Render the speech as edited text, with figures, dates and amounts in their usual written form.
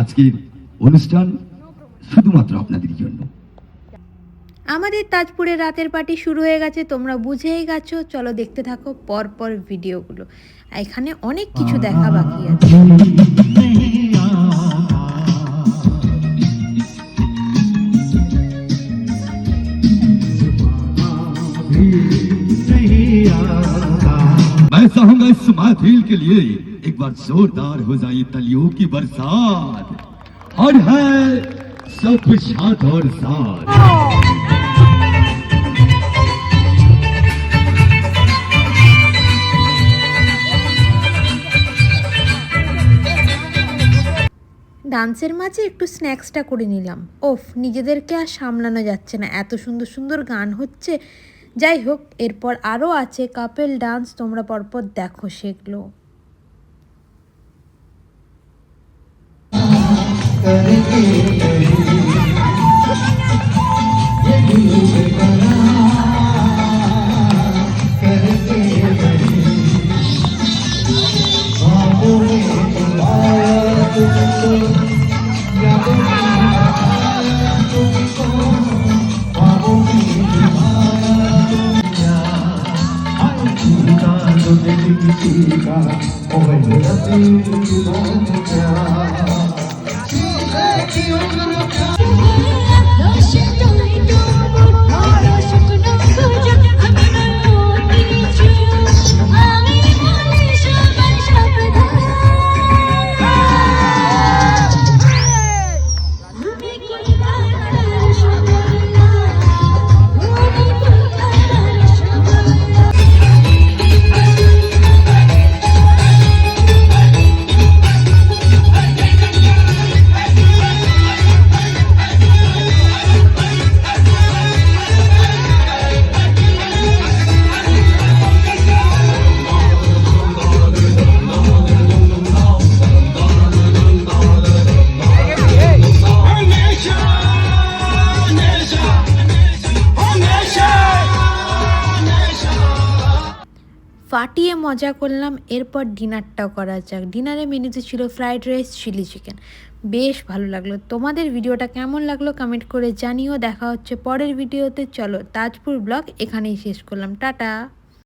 আজকের অনুষ্ঠান শুধুমাত্র আপনাদের জন্য। আমাদের তাজপুরে রাতের পার্টি শুরু হয়ে গেছে, তোমরা বুঝেই গেছো। চলো দেখতে থাকো পরপর ভিডিওগুলো, এখানে অনেক কিছু দেখা বাকি আছে। मैं चाहूंगा इस महफिल के लिए एक बार जोरदार हो जाए तालियों की बरसात, और है सब साथ और साथ। ডান্সের মাঝে একটু স্ন্যাক্সটা করে নিলাম। ওফ, নিজেদেরকে আর সামলানো যাচ্ছে না, এত সুন্দর সুন্দর গান হচ্ছে। যাই হোক, এরপর আরও আছে কাপেল ডান্স, তোমরা পরপর দেখো সেগুলো। ফাটিয়ে মজা করলাম। এরপর ডিনারটাও করা যাক। ডিনারে মেনুতে ছিল ফ্রাইড রাইস, চিলি চিকেন, বেশ ভালো লাগলো। তোমাদের ভিডিওটা কেমন লাগলো কমেন্ট করে জানিও। দেখা হচ্ছে পরের ভিডিওতে। চলো, তাজপুর ব্লগ এখানেই শেষ করলাম, টাটা।